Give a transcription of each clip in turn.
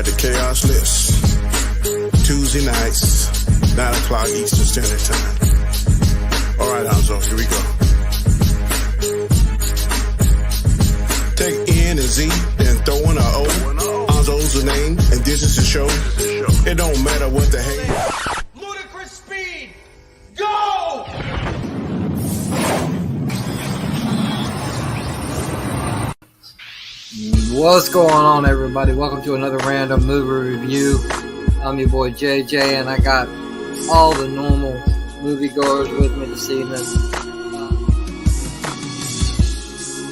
the Chaos List. Tuesday nights, 9 o'clock Eastern Standard Time. All right, Nzo, here we go. Take N and Z, then throw in a O. Nzo's the name, and this is the show. It don't matter what the heck. Ludicrous speed, go! What's going on, everybody? Welcome to another random movie review. I'm your boy JJ, and I got all the normal moviegoers with me this evening.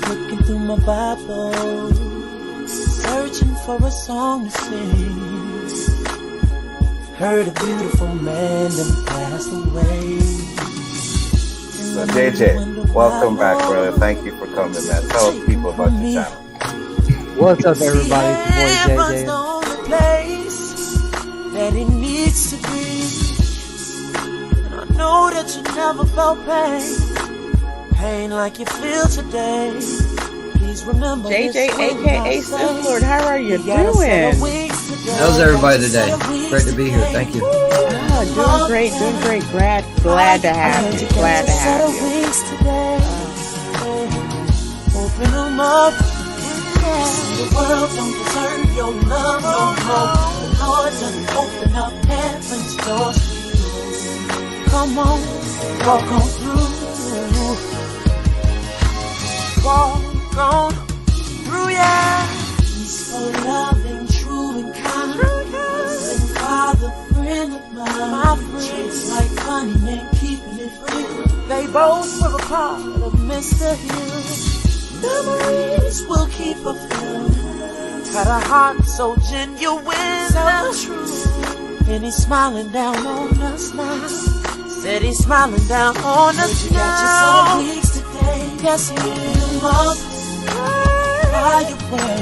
Looking through my Bible, searching for a song to sing. Heard a beautiful man that passed away. So JJ, welcome back, brother. Thank you for coming, man. Tell people about your channel. What's up, everybody? It's your boy Heaven's the JJ. only place that it needs to be. And I know that you never felt pain like you feel today. Please remember JJ A.K.A Sithlord, how are you doing? How's everybody today? Great to be here. Thank you. Oh, doing great. Glad to have you. Glad to have you. Open them up. The world don't deserve your love no more. The Lord doesn't open up heaven's doors for you. Come on, walk on through. Walk on through, yeah. He's so loving, true and kind. And Father, friend of mine. My friends like honey and keeping it real. They both were a part of Mr. Hill. Memories will keep her filled. Got a heart so genuine, so true. And he's smiling down on us now. Said he's smiling down on us now. Got your some weeks today. Yes, he him up. Fly away.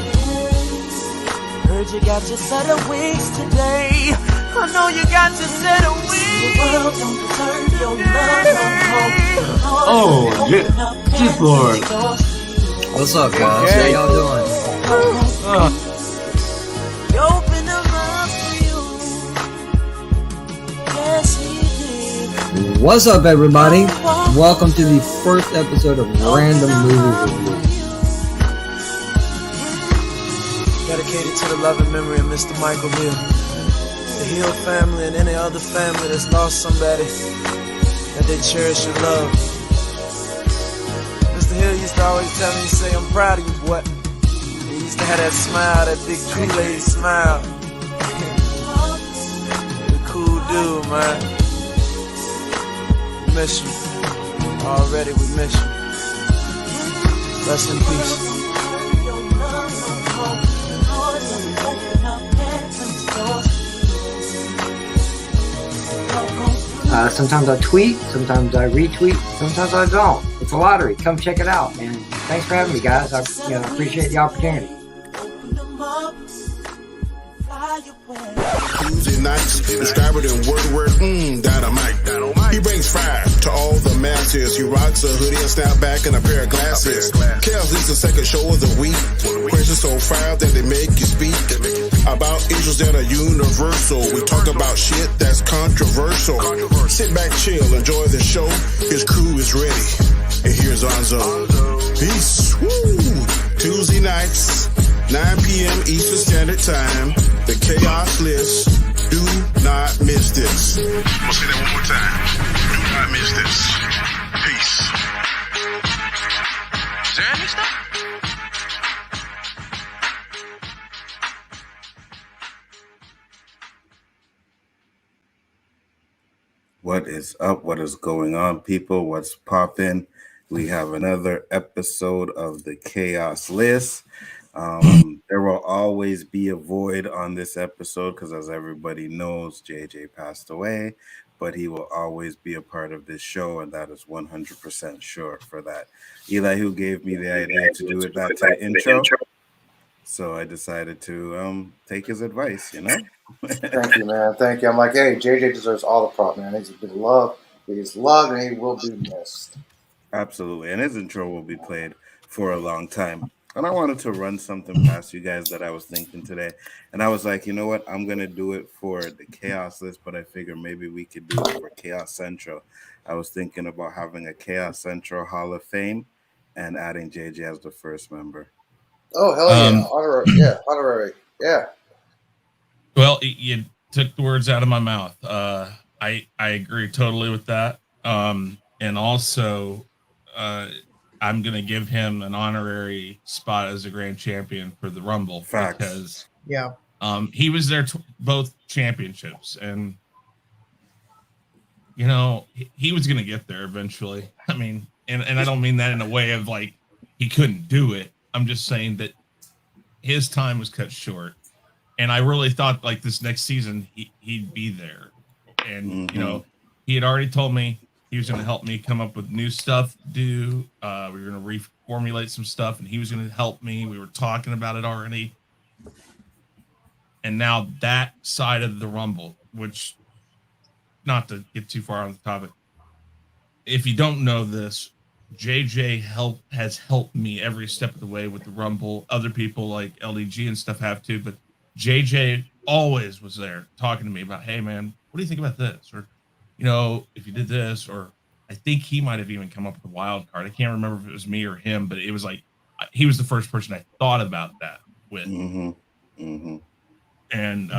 Heard you got your set of wings today. I know you got your set of wings. The world don't deserve your love no more. Oh, Sithlord. What's up, guys? How y'all doing? Open them up for you. Yes, he did. What's up, everybody? Welcome to the first episode of Random Movie Review. Dedicated to the love and memory of Mr. Michael Hill, the Hill family, and any other family that's lost somebody that they cherish and love. Mr. Hill used to always tell me, say, I'm proud of you, boy. He used to have that smile, that big Kool-Aid smile. The cool dude, man. We miss you. Already we miss you. Rest in peace. Sometimes I tweet, sometimes I retweet, sometimes I don't. It's a lottery. Come check it out. And thanks for having me, guys. I appreciate the opportunity. Tuesday nights, describe it in word, dynamite. He brings fire to all the masses. He rocks a hoodie, a snapback, and a pair of glasses. Chaos is the second show of the week. Questions so fire that they make you speak about issues that are universal. We talk about shit that's controversial. Sit back, chill, enjoy the show. His crew is ready. And here's Nzo. Peace. Woo! Tuesday nights, 9 p.m. Eastern Standard Time. The Chaos List. Do not miss this. I'm gonna say that one more time. Do not miss this. Peace. Is there any stuff? What is up? What is going on, people? What's poppin'? We have another episode of the Chaos List. There will always be a void on this episode because, as everybody knows, JJ passed away, but he will always be a part of this show, and that is 100% sure for that. Elihu gave me the idea to do it that intro, so I decided to take his advice, you know? Thank you, man. Thank you. I'm like, hey, JJ deserves all the prop, man. He's been loved. He's loved, and he will be missed. Absolutely, and his intro will be played for a long time. And I wanted to run something past you guys that I was thinking today. And I was like, you know what? I'm going to do it for the Chaos list, but I figure maybe we could do it for Chaos Central. I was thinking about having a Chaos Central Hall of Fame and adding JJ as the first member. Oh, hell yeah. Honorary. Honorary. Yeah. Well, you took the words out of my mouth. I agree totally with that. And also, I'm going to give him an honorary spot as a grand champion for the Rumble. Facts. Because Yeah. He was there both championships, and you know he was going to get there eventually. I mean, and I don't mean that in a way of like he couldn't do it. I'm just saying that his time was cut short, and I really thought like this next season he'd be there. And you know, he had already told me he was going to help me come up with new stuff to do. We were going to reformulate some stuff, and he was going to help me. We were talking about it already. And now that side of the Rumble, which, not to get too far on the topic, if you don't know this, JJ has helped me every step of the way with the Rumble. Other people like LDG and stuff have too, but JJ always was there talking to me about, hey man, what do you think about this? Or, you know, if you did this, or I think he might have even come up with a wild card. I can't remember if it was me or him, but it was like, he was the first person I thought about that with. And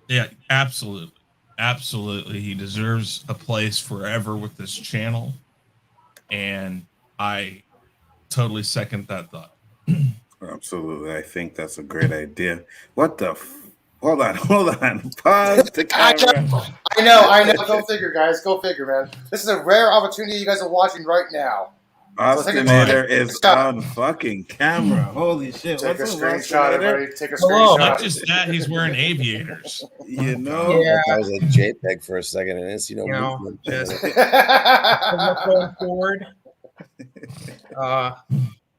yeah, absolutely, he deserves a place forever with this channel, and I totally second that thought. Absolutely, I think that's a great idea. What the? Hold on. Pause the camera. I know. Go figure, guys. Go figure, man. This is a rare opportunity you guys are watching right now. Ostinator is on fucking camera. Holy shit. Take a screenshot, everybody. Take a screenshot. Hello. Not just that, he's wearing aviators. You know? Yeah. That was a JPEG for a second, and it's, just going forward.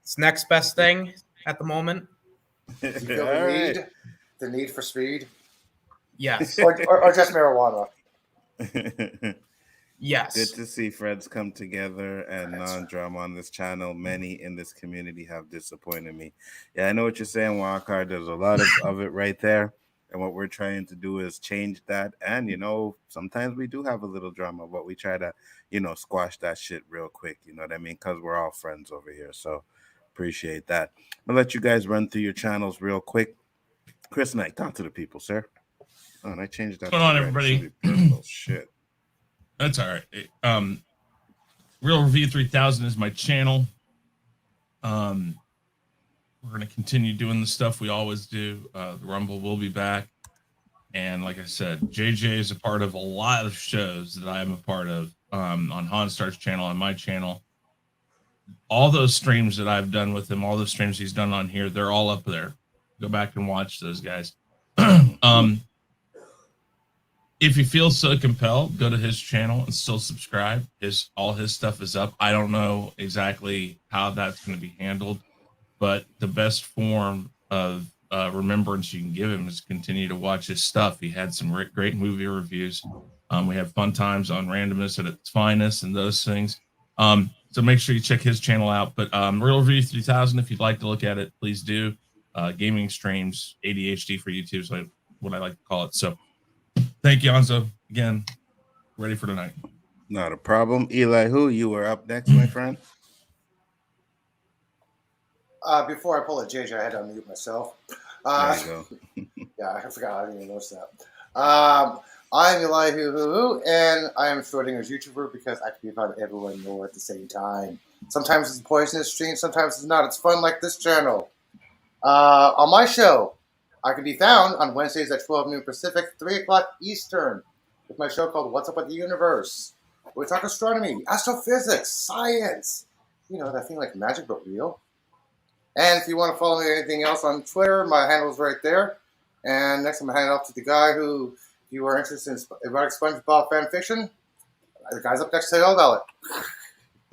It's next best thing at the moment. You feel the need for speed? Yes. or just marijuana? Yes. Good to see friends come together and non-drama on this channel. Many in this community have disappointed me. Yeah, I know what you're saying, Wildcard. There's a lot of it right there. And what we're trying to do is change that. And, you know, sometimes we do have a little drama, but we try to, you know, squash that shit real quick. You know what I mean? Because we're all friends over here. So appreciate that. I'll let you guys run through your channels real quick. Chris Knight, talk to the people, sir. Oh, and I changed that. What's going on, everybody? Shit. That's all right. Real Review 3000 is my channel. We're going to continue doing the stuff we always do. The Rumble will be back. And like I said, JJ is a part of a lot of shows that I am a part of on Honstar's channel, on my channel. All those streams that I've done with him, all the streams he's done on here, they're all up there. Go back and watch those guys. If you feel so compelled, go to his channel and still subscribe. All his stuff is up. I don't know exactly how that's going to be handled, but the best form of remembrance you can give him is continue to watch his stuff. He had some great movie reviews. We have fun times on randomness at its finest and those things. So make sure you check his channel out. But Real Review 3000, if you'd like to look at it, please do. Gaming streams, ADHD for YouTube is what I like to call it. So thank you, Nzo. Again, ready for tonight. Not a problem. Elihu, you were up next, my friend. Before I pull it, JJ, I had to unmute myself. There you go. Yeah, I forgot. I didn't even notice that. I'm Elihu-Who, and I am Schrodinger's YouTuber because I can be found everywhere and nowhere at the same time. Sometimes it's a poisonous stream, sometimes it's not. It's fun like this channel. On my show, I can be found on Wednesdays at 12 noon Pacific, 3 o'clock Eastern, with my show called What's Up with the Universe. We talk astronomy, astrophysics, science. You know, that thing like magic but real. And if you want to follow me or anything else on Twitter, my handle is right there. And next I'm going to hand it off to the guy who, if you are interested in erotic SpongeBob fan fiction, the guy's up next to y'all about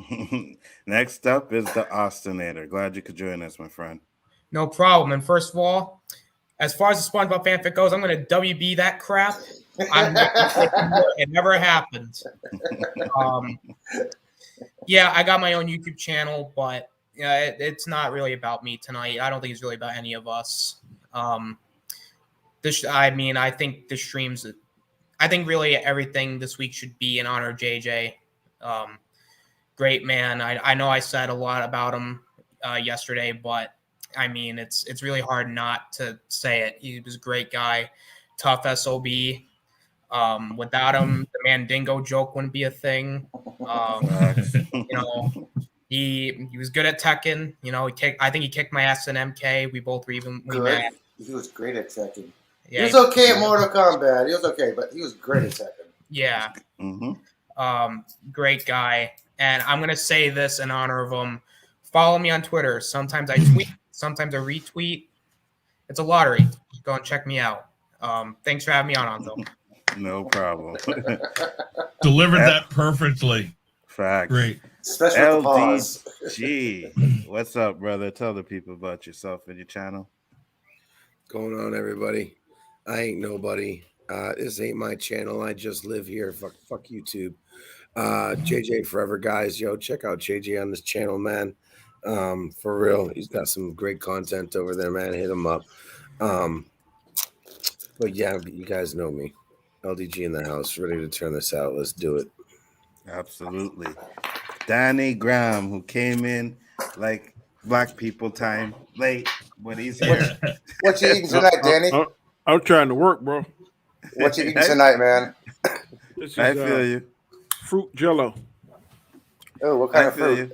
it. Next up is the Ostinator. Glad you could join us, my friend. No problem. And first of all, as far as the SpongeBob fanfic goes, I'm going to WB that crap. It never happened. Yeah, I got my own YouTube channel, but it's not really about me tonight. I don't think it's really about any of us. I think the streams. I think really everything this week should be in honor of JJ. Great man. I know I said a lot about him yesterday, but I mean it's really hard not to say it. He was a great guy, tough SOB. Without him, the Mandingo joke wouldn't be a thing. He was good at Tekken. I think he kicked my ass in MK. We both were evenly mad. He was great at Tekken. Yeah, he was okay at Mortal Kombat. He was okay, but he was great at Tekken. Yeah. Great guy. And I'm going to say this in honor of him. Follow me on Twitter. Sometimes I tweet, sometimes I retweet. It's a lottery. Go and check me out. Thanks for having me on, Nzo. No problem. Delivered that perfectly. Fact. Great. Especially with the pause. LDG. What's up, brother? Tell the people about yourself and your channel. Going on, everybody? I ain't nobody. This ain't my channel. I just live here. Fuck YouTube. JJ Forever, guys. Yo, check out JJ on this channel, man. For real. He's got some great content over there, man. Hit him up. But yeah, you guys know me. LDG in the house, ready to turn this out. Let's do it. Absolutely. Danny Graham, who came in like black people time late, but he's here. What you eating tonight, Danny? I'm trying to work, bro. What you eating tonight, man? I feel you. Fruit Jello. Oh, what kind of fruit? You.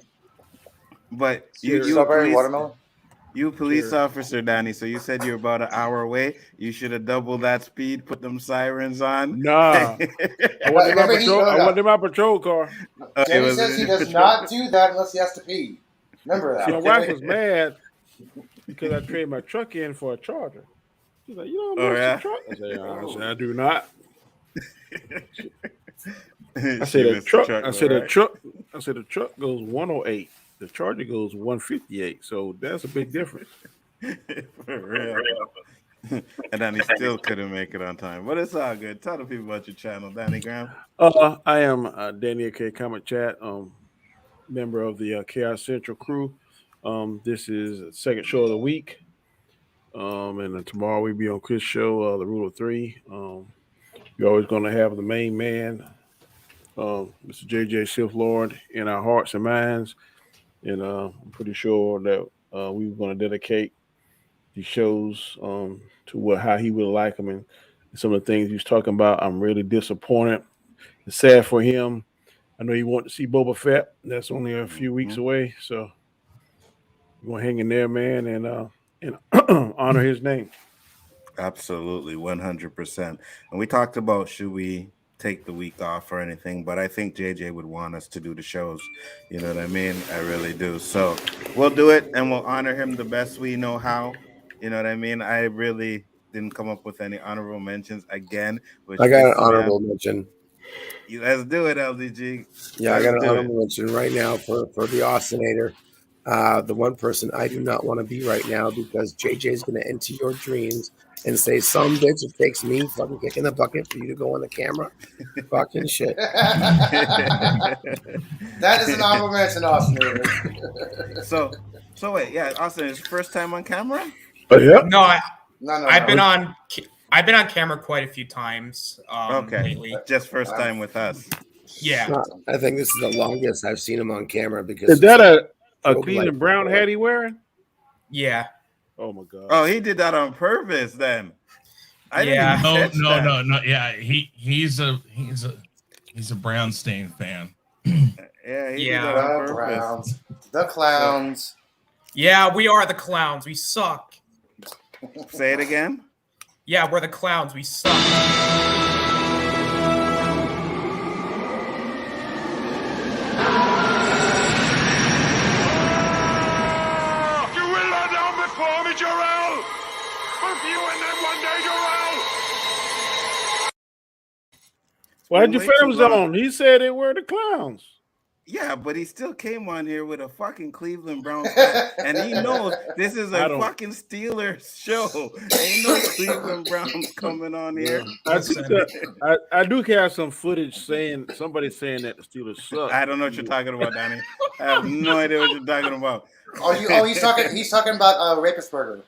But strawberry, watermelon? You police officer, Danny, so you said you're about an hour away. You should have doubled that speed, put them sirens on. Nah. I want in my patrol car. Danny says he does not do that unless he has to pee. Remember that. See, my wife was mad because I traded my truck in for a Charger. She's like, you don't know truck? I said, I do not. I said the truck goes 108. The Charger goes 158, so that's a big difference. For real. And then he still couldn't make it on time, but it's all good. Tell the people about your channel, Danny Graham. I am Danny A.K.A Comment Chat, member of the Chaos Central crew. This is the second show of the week, and then tomorrow we'll be on Chris' show, The Rule of Three. You're always going to have the main man, Mr. JJ Sithlord, in our hearts and minds. And I'm pretty sure that we were going to dedicate these shows to how he would like them and some of the things he's talking about. I'm really disappointed. It's sad for him. I know he wanted to see Boba Fett. That's only a few weeks away, so we're going to hang in there, man, and honor his name. Absolutely, 100%. And we talked about should we take the week off or anything, but I think JJ would want us to do the shows. You know what I mean? I really do. So we'll do it and we'll honor him the best we know how. You know what I mean? I really didn't come up with any honorable mentions again. I got an honorable mention. Let's do it, LDG. Yeah, I got an honorable mention right now for the Austinator. The one person I do not want to be right now because JJ is going to enter your dreams and say, some bitch, it takes me fucking kicking the bucket for you to go on the camera. Fucking shit. That is an honorable mention, Austin. So wait, yeah, Austin, is first time on camera? Yeah. No, I've been on camera quite a few times. Lately. Just first time with us. Yeah. I think this is the longest I've seen him on camera because is that a Cleveland Brown hat he wearing? Yeah. Oh my God. Oh, he did that on purpose then. No. Yeah, he's a Brown stain fan. Yeah, Browns. The clowns. Yeah, we are the clowns. We suck. Say it again. Yeah, we're the clowns. We suck. Jarrell! Both you and them one day, Jarrell! Why had your films on? He said they were the clowns. Yeah, but he still came on here with a fucking Cleveland Browns fan, and he knows this is a fucking Steelers show. Ain't no Cleveland Browns coming on here. I do have some footage saying somebody saying that the Steelers suck. I don't know what you're talking about, Danny. I have no idea what you're talking about. He's talking about Rapist Burger.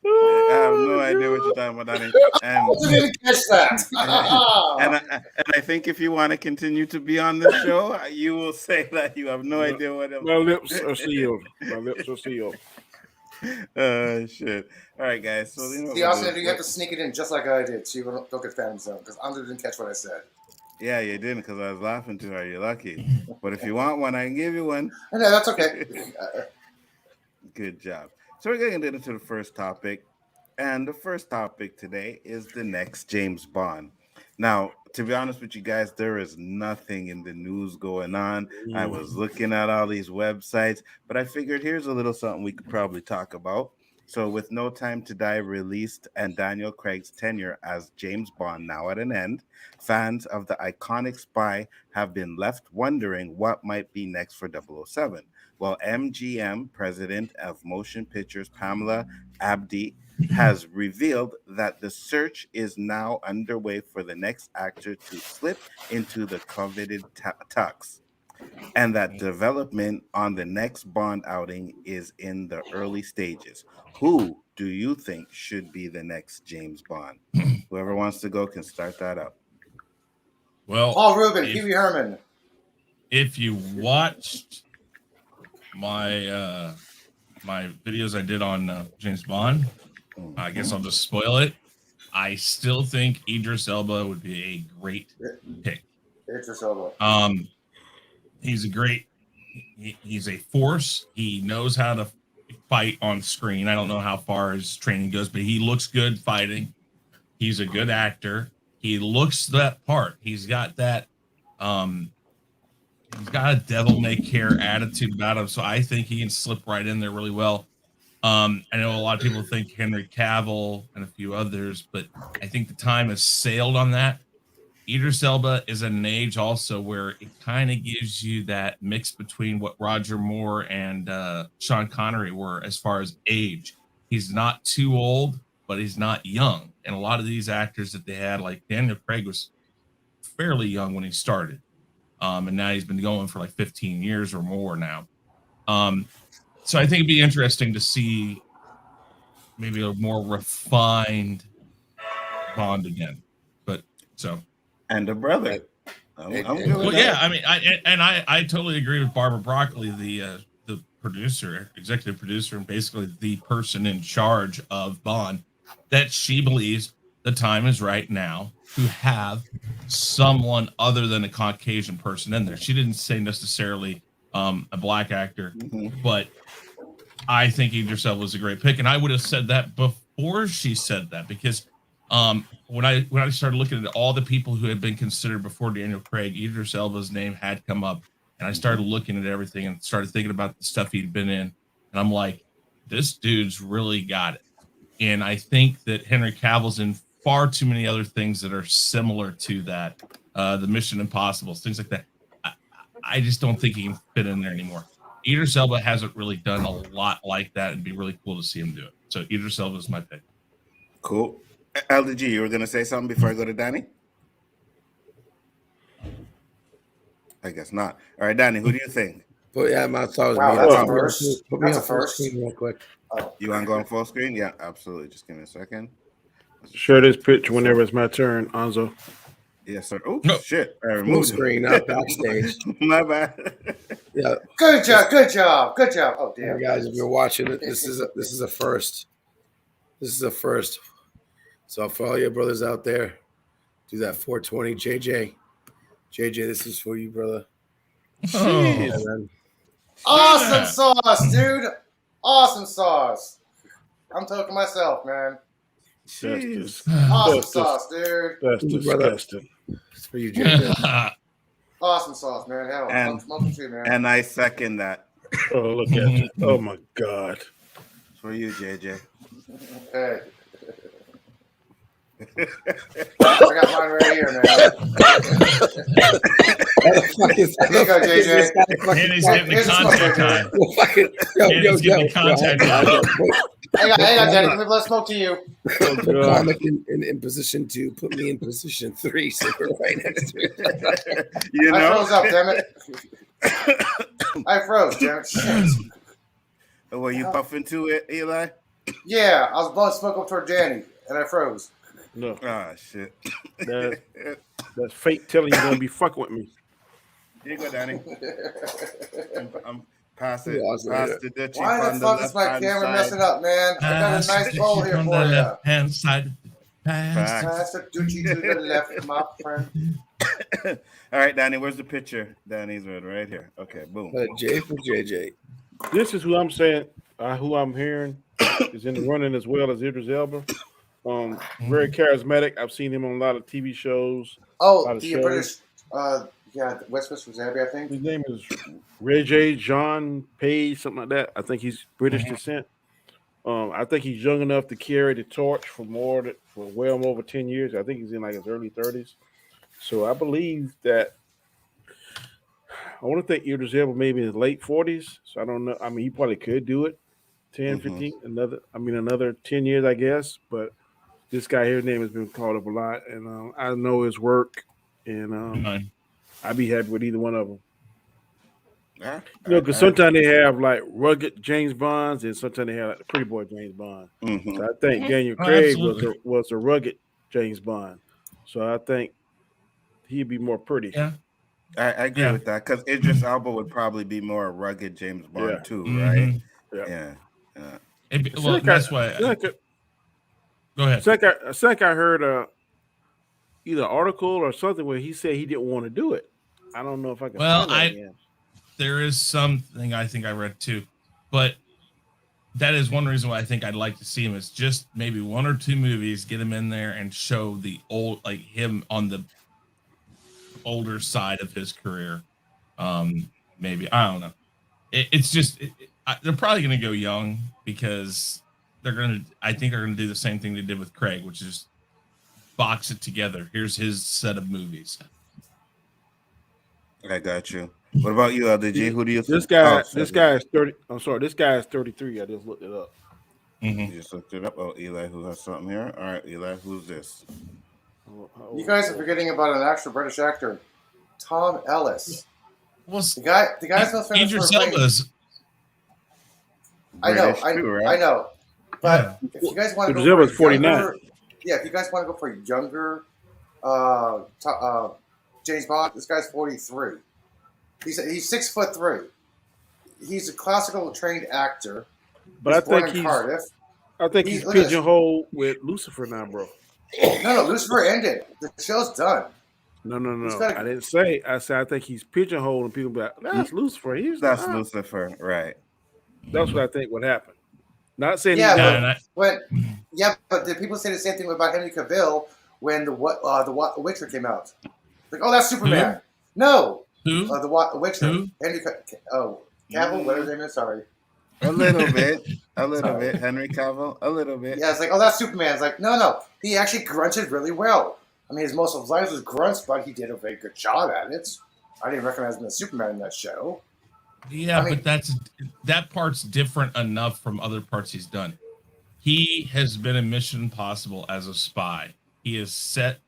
I have no idea what you're talking about, Danny. And, I didn't catch that. and I think if you want to continue to be on the show, you will say that you have no idea what my lips are sealed. My lips are sealed. Shit. All right, guys. So you know, you have to sneak it in just like I did, so you don't get fan zone because I didn't catch what I said. Yeah, you didn't because I was laughing too hard. You're lucky. But if you want one, I can give you one. No, that's okay. Good job. So we're going to get into the first topic. And the first topic today is the next James Bond. Now, to be honest with you guys, there is nothing in the news going on. I was looking at all these websites, but I figured here's a little something we could probably talk about. So with No Time to Die released and Daniel Craig's tenure as James Bond now at an end, fans of the iconic spy have been left wondering what might be next for 007. Well, MGM president of Motion Pictures, Pamela Abdi, has revealed that the search is now underway for the next actor to slip into the coveted tux, and that development on the next Bond outing is in the early stages. Who do you think should be the next James Bond? Whoever wants to go can start that up. Well, Paul Rubin, Pee Wee Herman. If you watched my my videos I did on James Bond, I guess I'll just spoil it. I still think Idris Elba would be a great pick. Idris Elba. He's a great. He's a force. He knows how to fight on screen. I don't know how far his training goes, but he looks good fighting. He's a good actor. He looks that part. He's got that. He's got a devil-may-care attitude about him, so I think he can slip right in there really well. I know a lot of people think Henry Cavill and a few others, but I think the time has sailed on that. Idris Elba is at an age also where it kind of gives you that mix between what Roger Moore and Sean Connery were as far as age. He's not too old, but he's not young. And a lot of these actors that they had, like Daniel Craig was fairly young when he started. And now he's been going for like 15 years or more now. So I think it'd be interesting to see maybe a more refined Bond again. But so. And a brother. Well, yeah, I mean, I totally agree with Barbara Broccoli, the producer, executive producer, and basically the person in charge of Bond, that she believes the time is right now to have someone other than a Caucasian person in there. She didn't say necessarily a black actor, but I think Idris Elba was a great pick, and I would have said that before she said that, because when I started looking at all the people who had been considered before Daniel Craig, Idris Elba's name had come up, and I started looking at everything and started thinking about the stuff he'd been in, and I'm like, this dude's really got it. And I think that Henry Cavill's in far too many other things that are similar to that, the Mission Impossible, things like that. I just don't think he can fit in there anymore. Idris Elba hasn't really done a lot like that, and it'd be really cool to see him do it. So Idris Elba is my pick. Cool. LDG, you were going to say something before I go to Danny? I guess not. All right, Danny, who do you think? Well, yeah, my thought was Put me on first screen real quick. You want to go on full screen? Yeah, absolutely. Just give me a second. Share this picture whenever it's my turn, Nzo. Yes, sir. Oh, shit. Full screen, not backstage. My bad. Yeah. Good job. Oh, damn. Guys, if you're watching it, this is a first. This is a first. So for all your brothers out there, do that 420. JJ, this is for you, brother. Oh. Awesome sauce, dude. Awesome sauce. I'm talking myself, man. Awesome sauce, dude. That's disgusting. It's for you, JJ. Awesome sauce, man. Hell, I'm smoking too, man. And I second that. Oh, look at you. Oh, my God. It's for you, JJ. Hey. I got mine right here, man. Here you go, JJ. Danny's getting the contact time. Danny's getting the contact time. Hang on, Danny. Let me blow smoke to you. Comic in position 2. Put me in position 3, so we're right next to it. You know? I froze up, damn it. I froze, damn it. Shit. Were you puffing to it, Eli? Yeah, I was blowing smoke up toward Danny, and I froze. No. Ah, shit. That's fate telling you you're going to be fucking with me. Here you go, Danny. I'm pass it. Yeah, Pass the Dutchie Why from the fuck is my left-hand camera side. messing up, man? I got a nice bowl here for you. Left-hand side. Pass the Dutchie to the left, my friend. All right, Danny, where's the picture? Danny's right here. Okay, boom. J for JJ. This is who I'm saying, who I'm hearing is in the running as well as Idris Elba. Very charismatic. I've seen him on a lot of TV shows. Oh, the British, Westminster Abbey, I think. His name is Regé Jean Page, something like that. I think he's British descent. I think he's young enough to carry the torch for well over 10 years. I think he's in like his early 30s. So I believe that I want to think Idris Elba maybe in his late 40s. So I don't know. I mean, he probably could do it. 10, 15, another 10 years, I guess. But this guy here, his name has been called up a lot. And I know his work. And I'd be happy with either one of them. Because sometimes they have like rugged James Bonds, and sometimes they have like the pretty boy James Bond. So I think Daniel Craig was a rugged James Bond. So I think he'd be more pretty. Yeah, I agree with that because Idris Elba would probably be more a rugged James Bond too, right? Yeah. Well, that's why. Go ahead. I think I heard either article or something where he said he didn't want to do it. I don't know if I can. Well, find that again. There is something I think I read too, but that is one reason why I think I'd like to see him is just maybe 1 or 2 movies, get him in there and show the old, like him on the older side of his career. Maybe, I don't know. It's just, they're probably going to go young because I think they're going to do the same thing they did with Craig, which is box it together. Here's his set of movies. I got you. What about you, LDG? Who do you think? This guy is 30. I'm sorry. This guy is 33. I just looked it up. You just looked it up. Oh, Eli, who has something here? All right, Eli, who's this? You guys are forgetting about an actual British actor, Tom Ellis. The guy's most famous Idris for playing. Elba's. I know. But if you guys want to go for 49. If you guys want to go for younger James Bond, this guy's 43. He's 6'3". He's a classical trained actor. But I think he's pigeonholed with Lucifer now, bro. No, Lucifer ended. The show's done. No. I didn't say. I said I think he's pigeonholed, and people be like, "That's Lucifer." That's Lucifer, right? That's what I think would happen. Not saying but did people say the same thing about Henry Cavill when the Witcher came out? Like, oh, that's Superman. Who? No. Who? The Witcher. Who? Henry Cavill, whatever his name is. Sorry. A little bit. Henry Cavill, a little bit. Yeah, it's like, oh, that's Superman. It's like, no. He actually grunted really well. I mean, most of his lines was grunts, but he did a very good job at it. I didn't recognize him as Superman in that show. Yeah, but that part's different enough from other parts he's done. He has been in Mission Impossible as a spy. He has set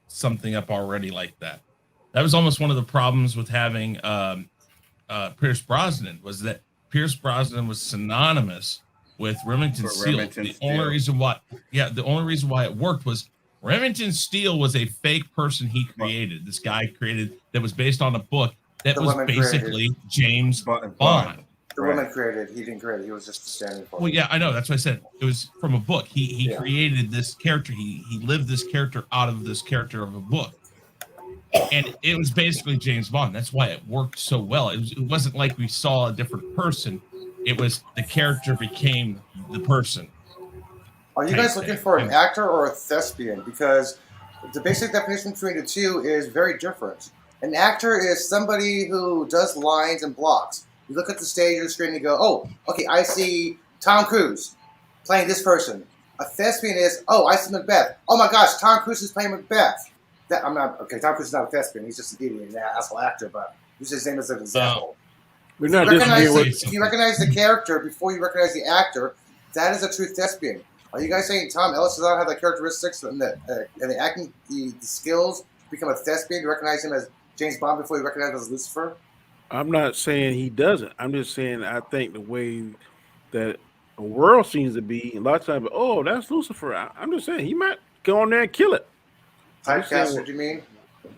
something up already like that. That was almost one of the problems with having Pierce Brosnan, was that Pierce Brosnan was synonymous with Remington Steele. The only reason why it worked was Remington Steele was a fake person he created. This guy created that was based on a book that was basically James Bond. The woman created. He didn't create it. He was just standing for it. Well, yeah, I know. That's what I said. It was from a book. He created this character. He lived this character out of this character of a book. And it was basically James Bond. That's why it worked so well. It wasn't like we saw a different person. It was the character became the person. Are you guys looking for an actor or a thespian? Because the basic definition between the two is very different. An actor is somebody who does lines and blocks. You look at the stage or the screen and you go, oh, okay, I see Tom Cruise playing this person. A thespian is, oh, I see Macbeth. Oh my gosh, Tom Cruise is playing Macbeth. that I'm not okay. Tom Cruise is not a thespian. He's just an idiot, an asshole actor. But use his name as an example. We're not disagreeing with. If you recognize the character before you recognize the actor, that is a true thespian. Are you guys saying Tom Ellis does not have the characteristics and the acting, the skills to become a thespian? You recognize him as James Bond before you recognize him as Lucifer? I'm not saying he doesn't. I'm just saying I think the way that the world seems to be, a lot of times, oh, that's Lucifer. I'm just saying he might go on there and kill it. Typecast, what do you mean?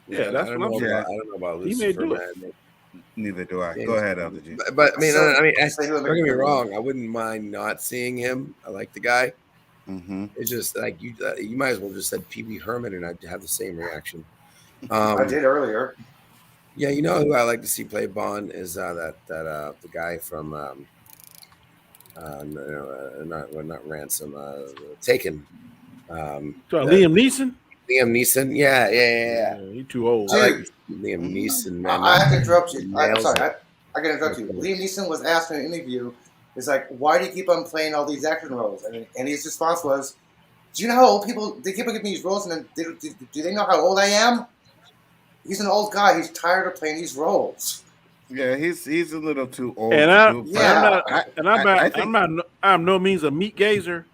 Yeah, that's what I'm saying. I don't know about Lucifer. He may do man. Neither do I. Go ahead, LDG. But I mean, don't get me wrong. I wouldn't mind not seeing him. I like the guy. Mm-hmm. It's just like you might as well just said Pee Wee Herman, and I'd have the same reaction. I did earlier. Yeah, you know who I like to see play Bond is the guy from not Ransom, Taken. Liam Neeson. Liam Neeson, yeah. He's too old. I like Liam Neeson. Man. I have to interrupt you. I'm sorry. I can interrupt you. Liam Neeson was asked in an interview, "It's like, why do you keep on playing all these action roles?" And his response was, "Do you know how old people? They keep on giving me these roles, and then do they know how old I am? He's an old guy. He's tired of playing these roles." Yeah, he's a little too old. And I'm no means a meat gazer,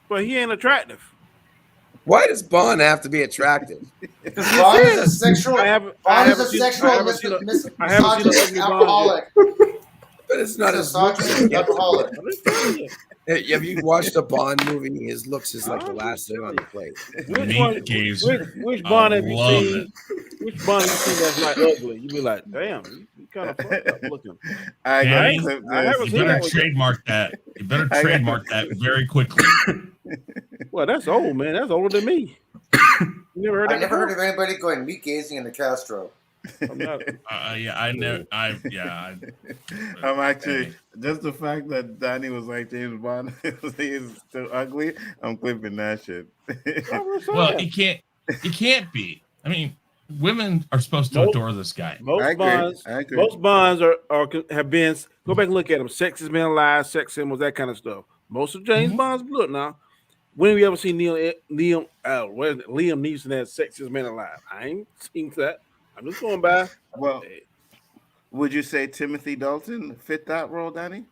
but he ain't attractive. Why does Bond have to be attractive? Because Bond is a sexual. Bond is a sexual misogynist alcoholic. But it's not a alcoholic. Have you watched a Bond movie? His looks is like the last thing on the plate. Which Bond have you seen? Which Bond have you seen that's like ugly? You be like, damn, you kind of fucked up looking. You better trademark that. You better trademark that very quickly. Well, that's old, man. That's older than me. I never heard of anybody going meat gazing in the Castro. I'm not. I'm actually just the fact that Danny was like James Bond is still ugly. I'm clipping that shit. Well, he can't be. I mean, women are supposed to adore this guy. Most Bonds have been. Go back and look at them. Sexiest Man Alive, sex symbols, that kind of stuff. Most of James Bond's look now. When have you ever seen Liam Neeson as Sexiest Man Alive? I ain't seen that. I'm just going by. Well, would you say Timothy Dalton fit that role, Danny?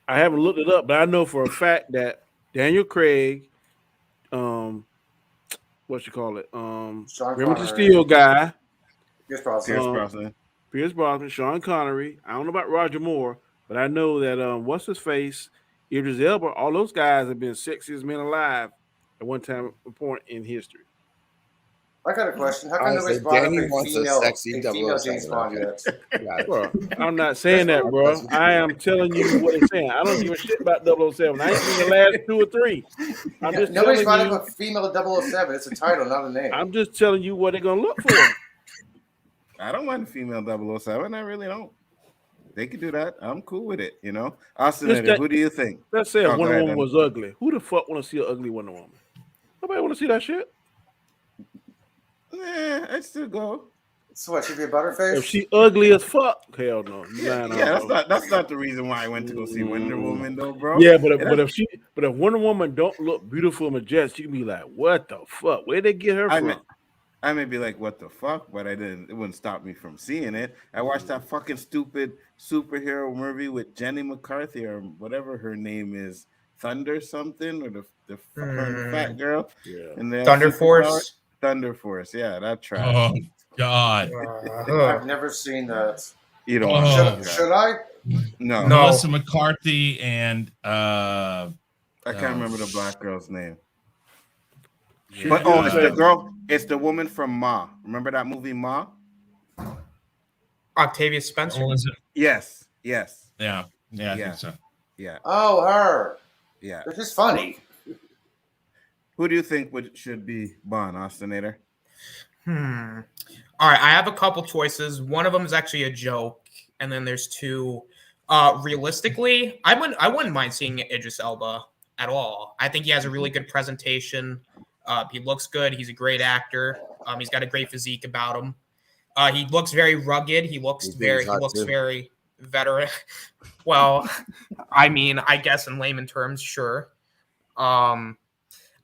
I haven't looked it up, but I know for a fact that Daniel Craig, Remember the Steel guy, Pierce Brosnan, Sean Connery. I don't know about Roger Moore, but I know that what's his face, Idris Elba. All those guys have been sexiest men alive at one time point in history. I got a question. How come nobody's brought up a female James Bond yet? Bro, I'm not saying that, bro. I am telling you what it's saying. I don't give a shit about 007. I ain't seen the last 2 or 3. Nobody's brought up a female 007. It's a title, not a name. I'm just telling you what they're going to look for. I don't want a female 007. I really don't. They could do that. I'm cool with it, you know. Austin, who do you think? Let's say a Wonder Woman was ugly. Who the fuck want to see an ugly Wonder Woman? Nobody want to see that shit. I'd still go. So what? She'd be a butterface? If she ugly as fuck, hell no. That's not the reason why I went to go see Wonder Woman, though, bro. Yeah, but if Wonder Woman don't look beautiful and majestic, you can be like, what the fuck? Where'd they get her from? I may be like, what the fuck? But it wouldn't stop me from seeing it. I watched that fucking stupid superhero movie with Jenny McCarthy or whatever her name is, Thunder something, or the fat girl. Yeah. And Thunder Force. Thunder Force, yeah, that trash. Oh God! I've never seen that. You don't. Should I? No. Melissa McCarthy and I can't remember the black girl's name. But it's the girl. It's the woman from Ma. Remember that movie Ma? Octavia Spencer. Oh, is it? Yes. Yeah. I think so. Yeah. Oh, her. Yeah. This is funny. Who do you think should be Bond, Austinator? All right, I have a couple choices. One of them is actually a joke, and then there's 2. Realistically, I wouldn't mind seeing Idris Elba at all. I think he has a really good presentation. He looks good. He's a great actor. He's got a great physique about him. He looks very rugged. He looks very veteran. Well, I mean, I guess in layman terms, sure.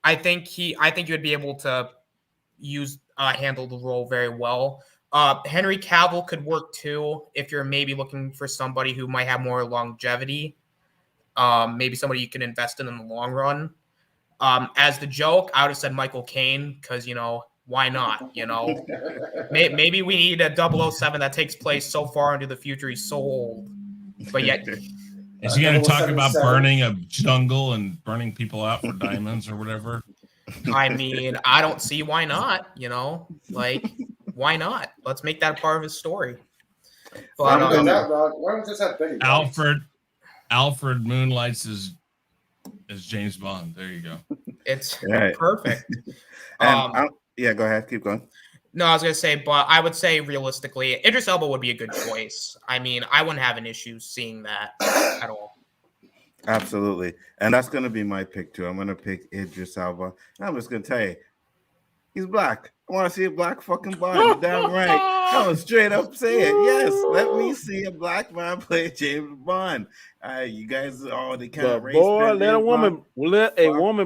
I think he would be able to handled the role very well. Henry Cavill could work too if you're maybe looking for somebody who might have more longevity. Maybe somebody you can invest in the long run. As the joke, I would have said Michael Caine because, why not? Maybe we need a 007 that takes place so far into the future he's so old. But yet... Is he going to talk about burning a jungle and burning people out for diamonds or whatever? I mean, I don't see why not, why not? Let's make that a part of his story. But, why don't we just have Betty? Alfred moonlights as James Bond. There you go. It's perfect. And go ahead. Keep going. No, I was going to say, but I would say realistically, Idris Elba would be a good choice. I mean, I wouldn't have an issue seeing that at all. Absolutely. And that's going to be my pick, too. I'm going to pick Idris Elba. And I'm just going to tell you, he's black. I want to see a black fucking Bond. Damn right. I was straight up saying, yes, let me see a black man play James Bond. You guys, they can't race. Boy, let a woman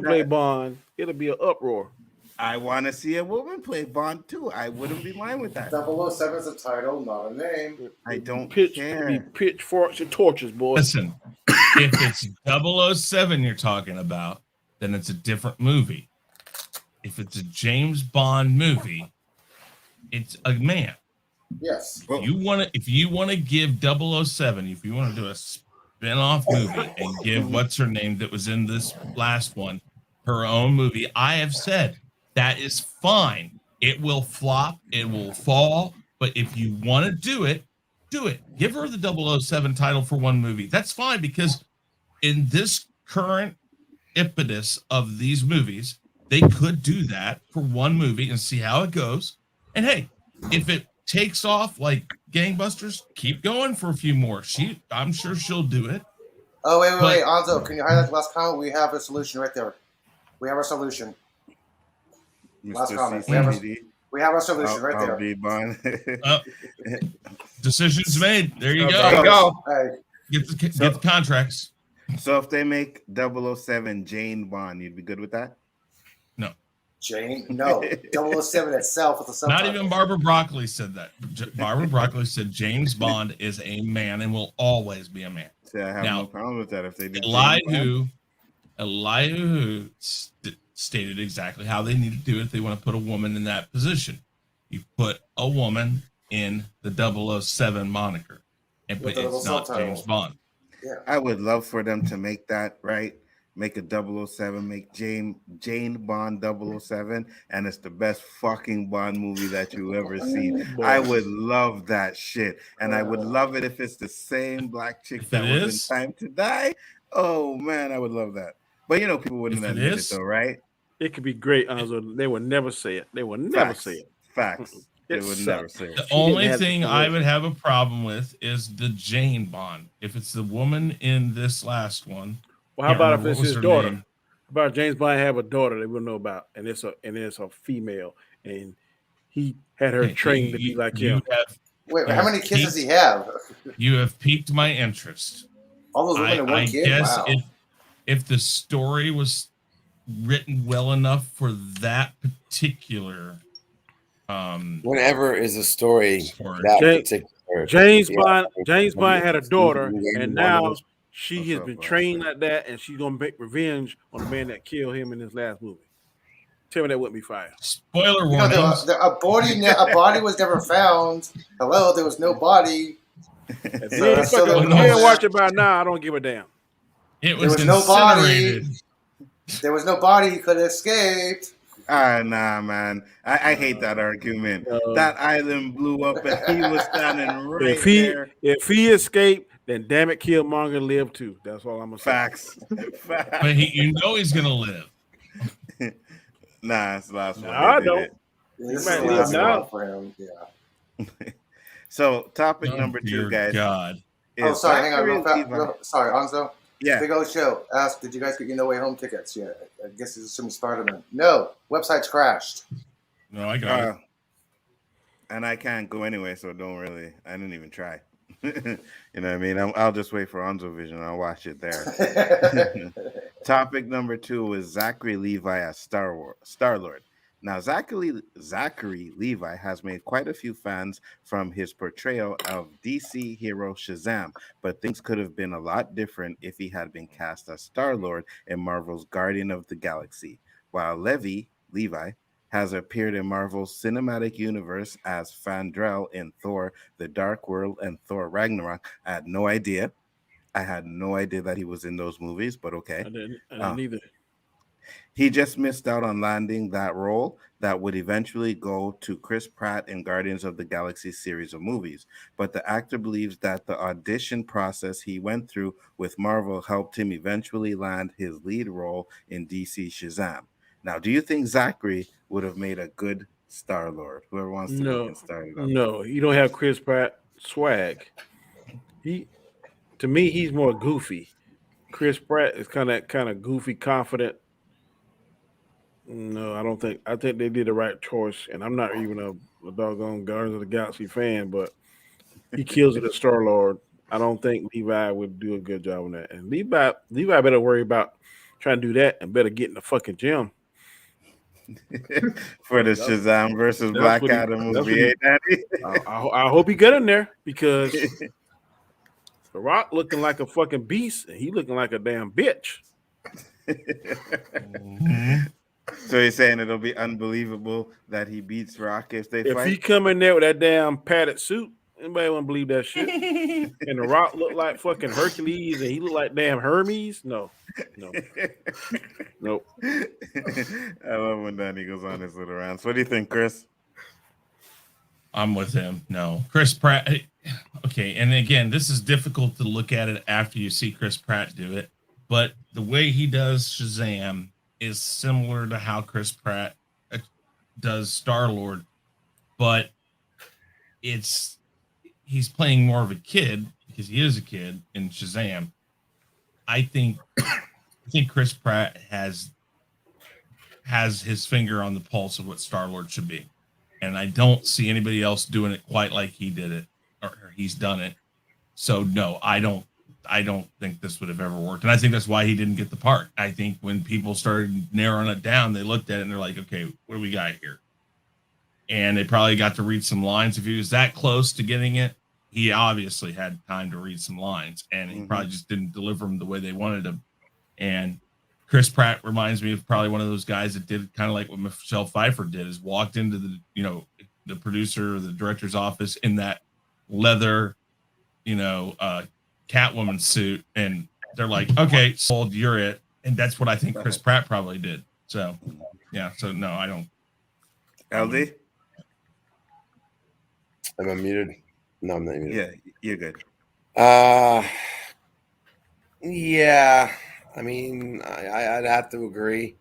play Bond. It'll be an uproar. I want to see a woman play Bond too. I wouldn't be mine with that. 007 is a title, not a name. I don't care. Pitchforks and torches, boy. Listen, if it's 007 you're talking about, then it's a different movie. If it's a James Bond movie, it's a man. Yes. If you want to give 007, if you want to do a spin-off movie and give what's her name that was in this last one her own movie, I have said that is fine. It will flop, it will fall, but if you want to do it, do it. Give her the 007 title for one movie. That's fine, because in this current impetus of these movies, they could do that for one movie and see how it goes. And hey, if it takes off like gangbusters, keep going for a few more. I'm sure she'll do it. Oh, wait, Anzo, can you highlight the last comment? We have a solution right there. We have our solution. Last comment. We have our solution right there. Be Bond. Decisions made. There you go. There you go. Hey. Get the contracts. So if they make 007 Jane Bond, you'd be good with that? No. Jane? No. 007 itself with the subtitle. Not even Barbara Broccoli said that. Barbara Broccoli said James Bond is a man and will always be a man. See, I have no problem with that if they do. Elihu-Who stated exactly how they need to do it if they want to put a woman in that position. You put a woman in the 007 moniker, and it's not James Bond. Yeah. I would love for them to make that, right? Make a 007, make Jane Bond 007, and it's the best fucking Bond movie that you ever seen. I would love that shit. And I would love it if it's the same black chick that was in Time to Die. Oh man, I would love that. But people wouldn't admit it though, right? It could be great, Anzo. They would never say it. They would never say it. Facts. They would never say it. The only thing I would have a problem with is the Jane Bond. If it's the woman in this last one. Well, how about if it's his daughter? How about James Bond have a daughter they wouldn't know about, and it's a female, and he had her trained to be like him. Wait, how many kids does he have? You have piqued my interest. All those women and one kid? Guess wow. if the story was written well enough for that particular whatever is a story that particular James Bond had a daughter, and now she has been trained like that, and she's gonna make revenge on the man that killed him in his last movie. Tell me that wouldn't be fire. Spoiler warning. A body was never found. Hello, there was no body. If you ain't watch it by now, I don't give a damn. It was there was no body. There was no body. He could have escaped. Nah, man. I hate that argument. That island blew up and he was standing right there. If he escaped, then damn it, Killmonger lived too. That's all I'm gonna say. Facts. But he's gonna live. Nah, it's the last one. I don't. This is the last one for him. Yeah. So, topic number 2, guys. God. Sorry, hang on. Sorry, Anzo. Yeah. Big O Show asked, did you guys get your No Way Home tickets yet? I guess he's assuming Spider-Man. No, website's crashed. No, I got it. And I can't go anyway, so I didn't even try. You know what I mean? I'll just wait for Onzo Vision. I'll watch it there. Topic number 2 is Zachary Levi as Star-Lord. Now, Zachary Levi has made quite a few fans from his portrayal of DC hero Shazam, but things could have been a lot different if he had been cast as Star-Lord in Marvel's Guardian of the Galaxy, while Levi, has appeared in Marvel's cinematic universe as Fandrel in Thor: The Dark World and Thor Ragnarok. I had no idea. That he was in those movies, but okay. I didn't either. He just missed out on landing that role that would eventually go to Chris Pratt in Guardians of the Galaxy series of movies. But the actor believes that the audition process he went through with Marvel helped him eventually land his lead role in DC Shazam. Now, do you think Zachary would have made a good Star-Lord? Whoever wants to go can start it up. No, you don't have Chris Pratt swag. To me, he's more goofy. Chris Pratt is kind of goofy, confident. No, I don't think. I think they did the right choice, and I'm not even a doggone Guardians of the Galaxy fan, but he kills it as Star-Lord. I don't think Levi would do a good job on that. And Levi better worry about trying to do that and better get in the fucking gym. For the Shazam versus Black Adam movie, eh, Daddy? I hope he get in there because The Rock looking like a fucking beast, and he looking like a damn bitch. So you're saying it'll be unbelievable that he beats Rock if they fight? If he come in there with that damn padded suit, anybody wouldn't believe that shit. And The Rock look like fucking Hercules, and he look like damn Hermes. No. Nope. I love when Danny goes on his little rounds. What do you think, Chris? I'm with him. No, Chris Pratt. Okay, and again, this is difficult to look at it after you see Chris Pratt do it, but the way he does Shazam is similar to how Chris Pratt does Star-Lord, but he's playing more of a kid because he is a kid in Shazam. I think Chris Pratt has his finger on the pulse of what Star-Lord should be. And I don't see anybody else doing it quite like he did it or he's done it. So no, I don't think this would have ever worked. And I think that's why he didn't get the part. I think when people started narrowing it down, they looked at it and they're like, okay, what do we got here? And they probably got to read some lines. If he was that close to getting it, he obviously had time to read some lines, and he probably just didn't deliver them the way they wanted him. And Chris Pratt reminds me of probably one of those guys that did kind of like what Michelle Pfeiffer did, is walked into the producer or the director's office in that leather, Catwoman suit, and they're like, okay, sold, you're it. And that's what I think Chris Pratt probably did. So yeah, so no, I don't. LD? I'm unmuted. No, I'm not muted. Yeah, you're good. Yeah. I mean, I'd have to agree.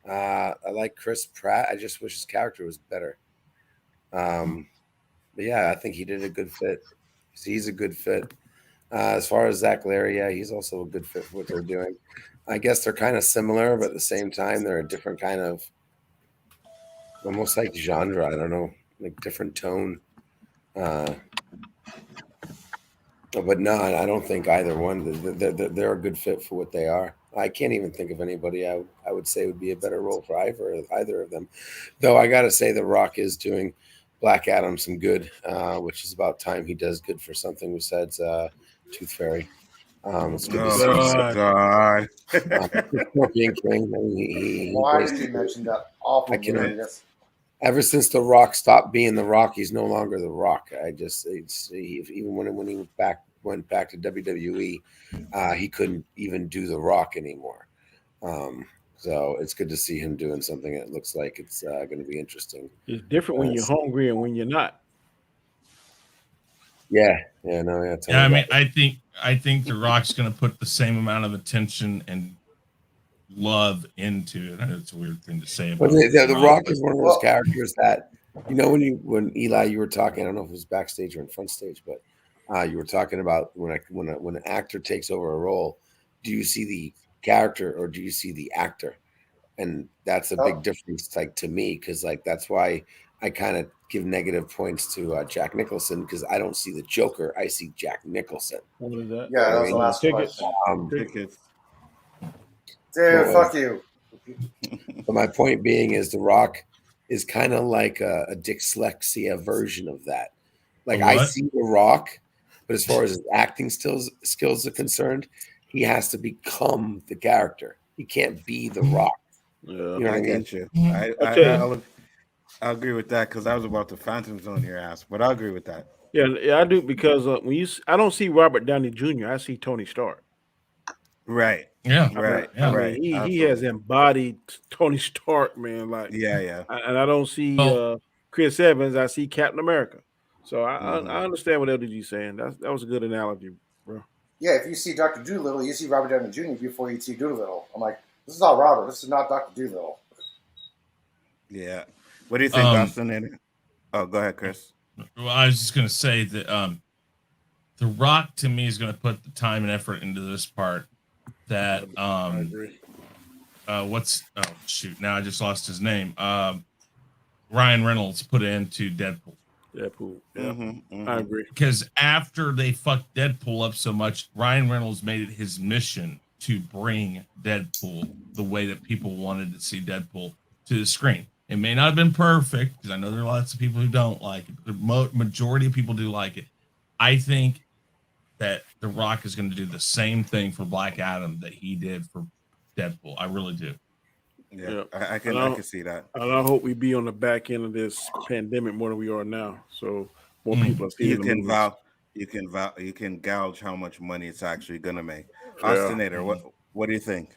I like Chris Pratt. I just wish his character was better. But yeah, I think he did a good fit. He's a good fit. As far as Zach Larry, yeah, he's also a good fit for what they're doing. I guess they're kind of similar, but at the same time, they're a different kind of, almost like genre. I don't know, like different tone. But no, I don't think either one. They're a good fit for what they are. I can't even think of anybody I would say would be a better role for either of them. Though I got to say, The Rock is doing Black Adam some good, which is about time he does good for something besides Tooth Fairy. It's good God. Scorpion King. I mean, Why did you mention that awful movie? Ever since The Rock stopped being The Rock, he's no longer The Rock. Even when he went back to WWE, he couldn't even do The Rock anymore. So it's good to see him doing something that looks like it's going to be interesting. It's different when you're hungry and when you're not. Yeah. I mean, I think The Rock's going to put the same amount of attention and love into it. I know it's a weird thing to say, but the Rock is one of those characters that, when Eli, you were talking, I don't know if it was backstage or in front stage, but you were talking about when an actor takes over a role, do you see the character or do you see the actor? And that's a big difference, like, to me, because like that's why I kind of give negative points to Jack Nicholson, because I don't see the Joker, I see Jack Nicholson. What is that? Yeah, that was the last question. Tickets. Dude, fuck you. But my point being is The Rock is kind of like a dyslexia version of that. Like A I what? see The Rock, but as far as his acting skills are concerned, he has to become the character. He can't be The Rock. Yeah, You know what I mean? get you. Okay. I agree with that because I was about to phantom zone your ass, but I agree with that. Yeah, I do because I don't see Robert Downey Jr. I see Tony Stark. Right. Yeah. Right. I mean, Right. he has embodied Tony Stark, man. Like, Yeah. and I don't see Well- Chris Evans. I see Captain America. So Mhm. I understand what LDG's saying. That was a good analogy, bro. Yeah, if you see Dr. Doolittle, you see Robert Downey Jr. before you see Doolittle. I'm like, this is not Robert. This is not Dr. Doolittle. Yeah. What do you think, Austin? Oh, go ahead, Chris. Well, I was just gonna say that The Rock to me is gonna put the time and effort into this part that I agree. what's now I just lost his name. Ryan Reynolds put into Deadpool. Deadpool. Yeah, Mm-hmm. I agree. Because after they fucked Deadpool up so much, Ryan Reynolds made it his mission to bring Deadpool the way that people wanted to see Deadpool to the screen. It may not have been perfect, because I know there are lots of people who don't like it, but the majority of people do like it. I think that The Rock is going to do the same thing for Black Adam that he did for Deadpool. I really do. Yeah. I can see that. And I hope we be on the back end of this pandemic more than we are now. So more people are seeing You the can movies. you can gouge how much money it's actually gonna make. Yeah. Austinator, what do you think?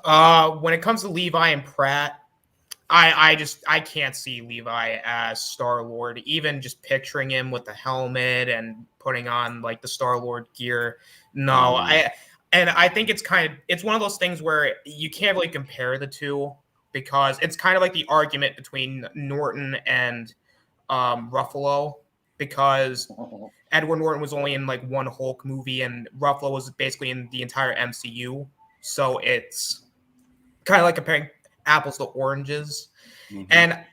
When it comes to Levi and Pratt, I can't see Levi as Star-Lord. Even just picturing him with the helmet and putting on like the Star-Lord gear. No, I think it's one of those things where you can't really compare the two, because it's kind of like the argument between Norton and Ruffalo, because Edward Norton was only in like one Hulk movie and Ruffalo was basically in the entire MCU. So it's kind of like comparing apples to oranges. Mhm. And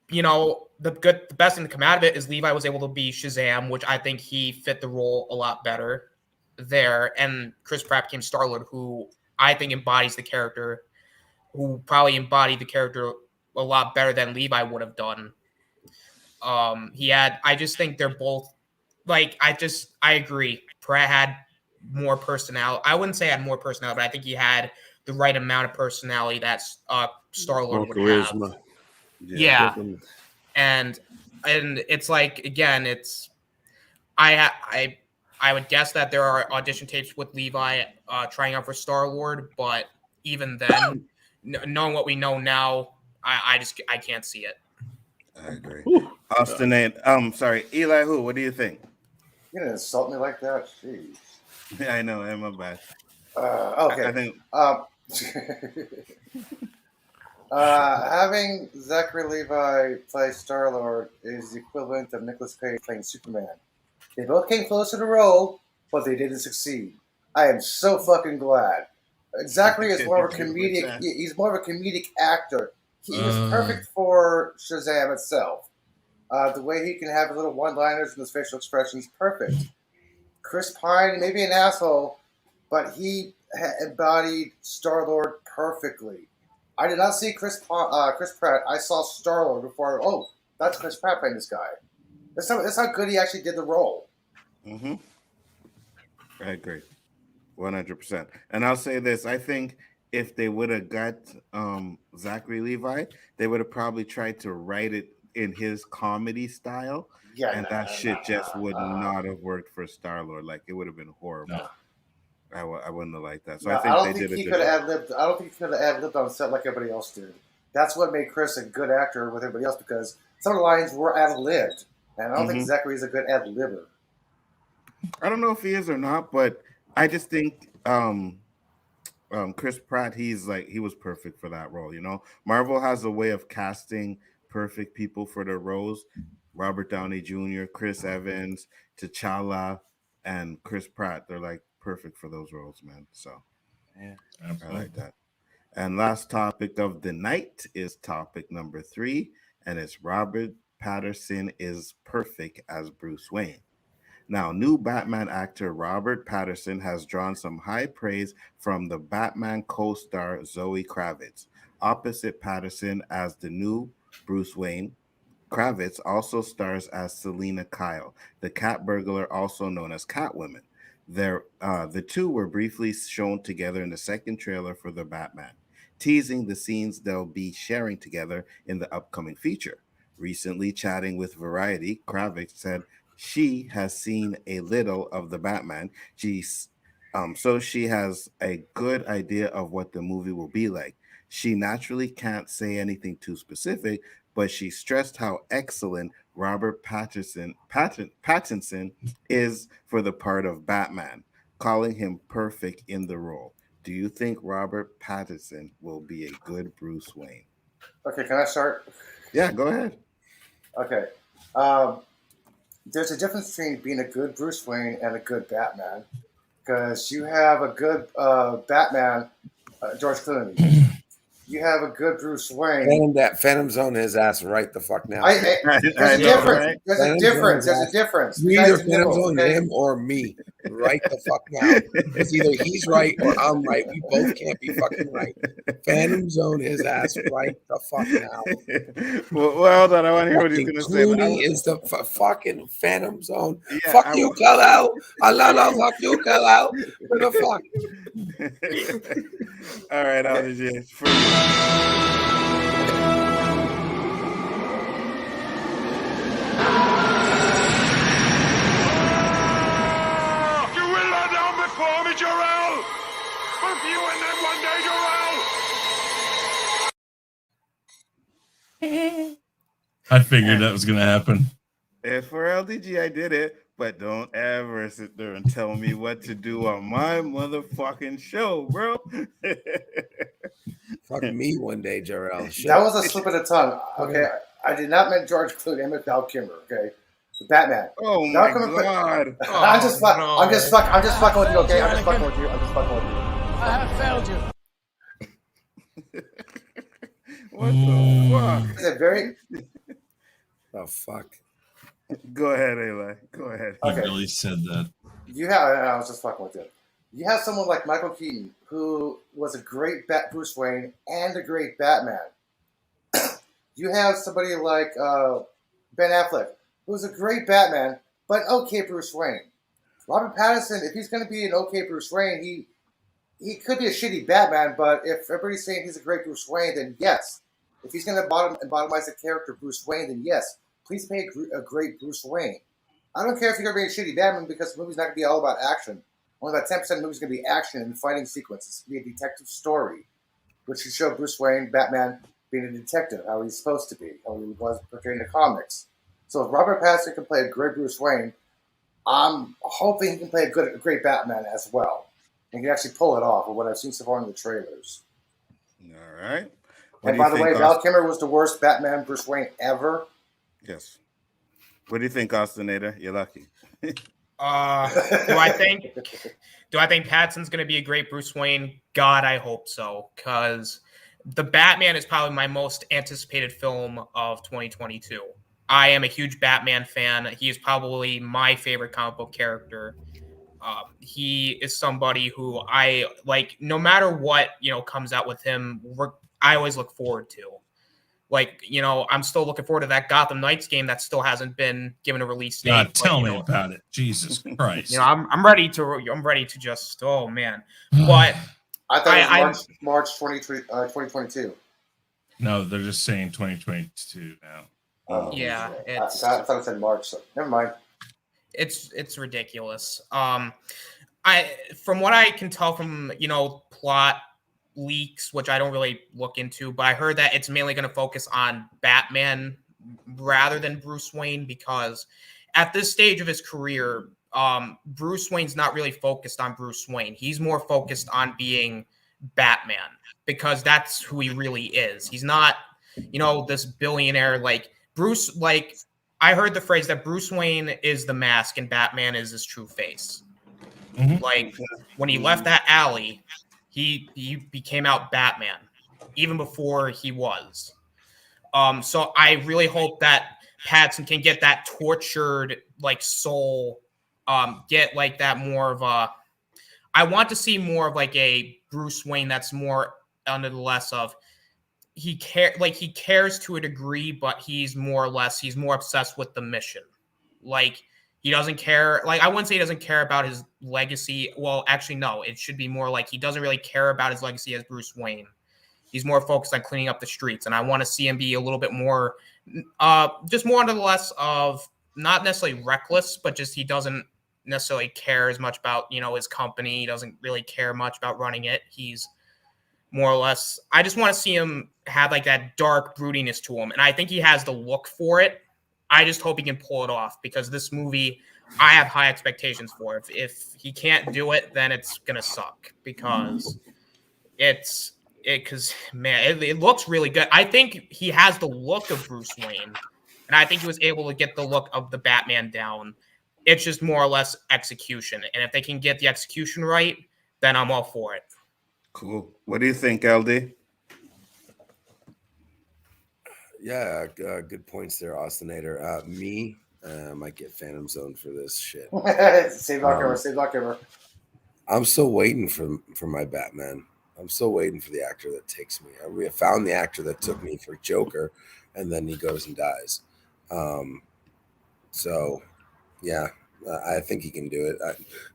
the best thing to come out of it is Levi was able to be Shazam, which I think he fit the role a lot better there. And Chris Pratt became Star-Lord, who I think embodies the character, who probably embodied the character a lot better than Levi would have done. I just think they're both like, I agree. Pratt had more personality. I wouldn't say had more personality, but I think he had the right amount of personality that Star-Lord would have. Yeah. And it's like, again, it's I would guess that there are audition tapes with Levi trying out for Star-Lord, but even then, knowing what we know now, I can't see it. I agree. Austin, sorry, Elihu, what do you think? You're gonna insult me like that? Jeez. I know, I'm my bad. Okay. I think having Zachary Levi play Star-Lord is the equivalent of Nicolas Cage playing Superman. They both came close to the role, but they didn't succeed. I am so fucking glad. Zachary is more of a comedic. He's more of a comedic actor. He is perfect for Shazam itself. The way he can have little one-liners and his facial expressions, perfect. Chris Pine, maybe an asshole, but he embodied Star-Lord perfectly. I did not see Chris Pratt. I saw Star-Lord before. Oh, that's Chris Pratt playing this guy. That's how good he actually did the role. Mm-hmm. I agree, 100%. And I'll say this: I think if they would have got Zachary Levi, they would have probably tried to write it in his comedy style, that shit just would not have worked for Star-Lord. Like, it would have been horrible. No. I wouldn't have liked that. So No, I think they did a good job. I don't think he could have ad-libbed on set like everybody else did. That's what made Chris a good actor with everybody else, because some of the lines were ad-libbed. And I don't think Zachary's a good ad-libber. I don't know if he is or not, but I just think Chris Pratt, he was perfect for that role. Marvel has a way of casting perfect people for their roles. Robert Downey Jr., Chris Evans, T'Challa, and Chris Pratt, they're like perfect for those roles, man. So yeah, I like that. And last topic of the night is topic number 3, and it's Robert Pattinson is perfect as Bruce Wayne. Now, new Batman actor Robert Pattinson has drawn some high praise from the Batman co-star Zoe Kravitz, opposite Pattinson as the new Bruce Wayne. Kravitz also stars as Selena Kyle, the cat burglar, also known as Catwoman. The two were briefly shown together in the second trailer for The Batman, teasing the scenes they'll be sharing together in the upcoming feature. Recently, chatting with Variety, Kravitz said she has seen a little of The Batman. So she has a good idea of what the movie will be like. She naturally can't say anything too specific, but she stressed how excellent Robert Pattinson is for the part of Batman, calling him perfect in the role. Do you think Robert Pattinson will be a good Bruce Wayne? Okay, can I start? Yeah, go ahead. Okay. There's a difference between being a good Bruce Wayne and a good Batman, because you have a good Batman, George Clooney. You have a good Bruce Wayne. Phantom Zone his ass right the fuck now. There's a difference. Right? There's a difference. There's a difference. You either Phantom Zone him or me right the fuck now. It's either he's right or I'm right. We both can't be fucking right. Phantom Zone his ass right the fuck now. Well, hold on. I want to hear what he's going to say. Clooney is the fucking Phantom Zone. Yeah, fuck you, Kal-El. Fuck you, Kal-El. What the fuck? All right, LDG. For you. You will lie down before me, Jor-El! Both you and them one day, Jor-El! I figured that was going to happen. And for LDG, I did it. But don't ever sit there and tell me what to do on my motherfucking show, bro. Fuck me one day, Jor-El. That was a slip of the tongue. Okay, I did not mean George Clooney. I meant Val Kilmer. Okay, the Batman. Oh my god! I'm just fucking with you. Okay, I'm just fucking with you. I have failed you. What the fuck? Is it very? Oh fuck. Go ahead, Eli. Go ahead. Okay. You really said that. I was just fucking with you. You have someone like Michael Keaton, who was a great Bruce Wayne and a great Batman. You have somebody like Ben Affleck, who's a great Batman, but an okay Bruce Wayne. Robert Pattinson, if he's going to be an okay Bruce Wayne, he could be a shitty Batman, but if everybody's saying he's a great Bruce Wayne, then yes. If he's going to bottomize the character Bruce Wayne, then yes. Please make a great Bruce Wayne. I don't care if you're going to be a shitty Batman, because the movie's not going to be all about action. Only about 10% of the movie's going to be action and fighting sequences. It's going to be a detective story, which should show Bruce Wayne, Batman, being a detective, how he's supposed to be, how he was portrayed in the comics. So if Robert Pattinson can play a great Bruce Wayne, I'm hoping he can play a great Batman as well. And can actually pull it off, with what I've seen so far in the trailers. All right. And by the way, Val Kilmer was the worst Batman Bruce Wayne ever. Yes. What do you think, Austinator? You're lucky. Do I think Pattinson's going to be a great Bruce Wayne? God, I hope so, because The Batman is probably my most anticipated film of 2022. I am a huge Batman fan. He is probably my favorite comic book character. He is somebody who I like. No matter what comes out with him, I always look forward to. Like, I'm still looking forward to that Gotham Knights game that still hasn't been given a release date. God, tell me about it. Jesus Christ. I'm ready to just, oh man. But I thought it was March 2022. No, they're just saying 2022 now. Yeah. I thought it said March, so never mind. It's ridiculous. From what I can tell from, plot leaks, which I don't really look into, but I heard that it's mainly going to focus on Batman rather than Bruce Wayne, because at this stage of his career, Bruce Wayne's not really focused on Bruce Wayne. He's more focused on being Batman, because that's who he really is. He's not, this billionaire like Bruce. Like, I heard the phrase that Bruce Wayne is the mask and Batman is his true face. Mm-hmm. Like, when he left that alley, he became out Batman, even before he was. So I really hope that Pattinson can get that tortured like soul, get like that more of a. I want to see more of like a Bruce Wayne that's more under the less of. he cares to a degree, but he's more obsessed with the mission. Like, he doesn't care. Like, I wouldn't say he doesn't care about his legacy. Well, actually, no. It should be more like he doesn't really care about his legacy as Bruce Wayne. He's more focused on cleaning up the streets, and I want to see him be a little bit more, just more under the less of not necessarily reckless, but just he doesn't necessarily care as much about, you know, his company. He doesn't really care much about running it. He's more or less, I just want to see him have like that dark broodiness to him, and I think he has the look for it. I just hope he can pull it off, because this movie, I have high expectations for. If he can't do it, then it's gonna suck, because it looks really good. I think he has the look of Bruce Wayne, and I think he was able to get the look of the Batman down. It's just more or less execution, and if they can get the execution right, then I'm all for it. Cool. What do you think, LD? Yeah, good points there, Austinator. I might get Phantom Zone for this shit. Save lock cover. I'm still waiting for my Batman. I'm still waiting for the actor that takes me. I found the actor that took me for Joker, and then he goes and dies. So, yeah, I think he can do it.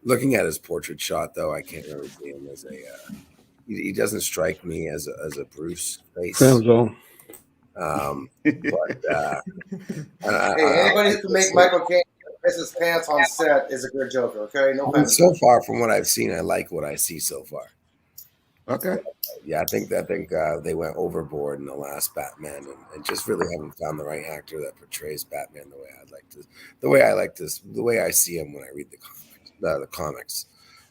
Looking at his portrait shot, though, I can't really see him as a. He doesn't strike me as a Bruce face. Phantom Zone. But anybody who can make Michael Caine piss his pants on set is a good Joker. Okay, no. So far, from what I've seen, I like what I see so far. Okay. Yeah, I think they went overboard in the last Batman, and just really haven't found the right actor that portrays Batman the way I see him when I read the comics.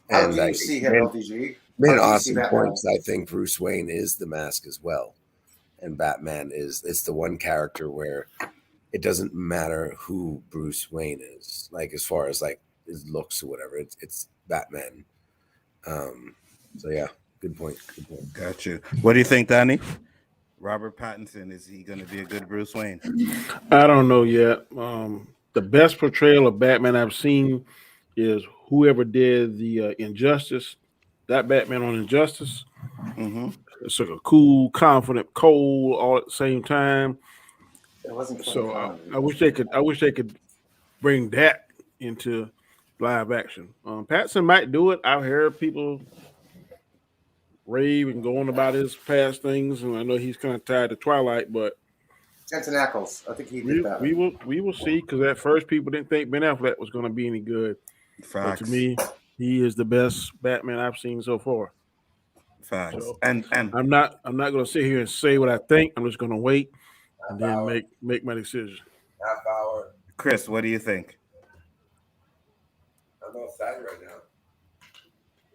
How And do you see him, LDG? Made an awesome point. I think Bruce Wayne is the mask as well, and Batman it's the one character where it doesn't matter who Bruce Wayne is, like as far as like his looks or whatever. It's Batman. So yeah. Good point. Got you. What do you think, Danny? Robert Pattinson, is he going to be a good Bruce Wayne? I don't know yet. The best portrayal of Batman I've seen is whoever did the Injustice, that Batman on Injustice. Mm-hmm. It's like a cool, confident, cold, all at the same time. It wasn't so. I wish they could bring that into live action. Pattinson might do it. I've heard people rave and go on about his past things, and I know he's kind of tied to Twilight, but Jensen Ackles, I think he did that. We will see, because at first people didn't think Ben Affleck was going to be any good. Facts. But to me, he is the best Batman I've seen so far. Facts. So, and I'm not going to sit here and say what I think. I'm just going to wait and then make my decision. Half hour. Chris, what do you think? I'm outside right now.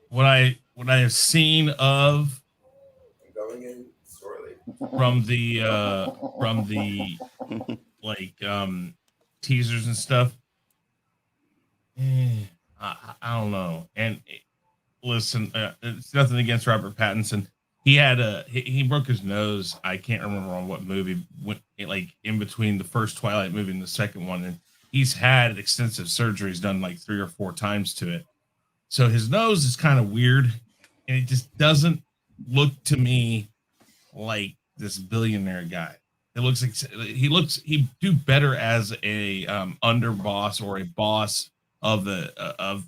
What I have seen of I'm going in shortly. from the like teasers and stuff. I don't know. And listen, it's nothing against Robert Pattinson. He broke his nose. I can't remember on what movie, like in between the first Twilight movie and the second one, and he's had extensive surgeries done like 3 or 4 times to it. So his nose is kind of weird, and it just doesn't look to me like this billionaire guy. It looks like he'd do better as a underboss or a boss of a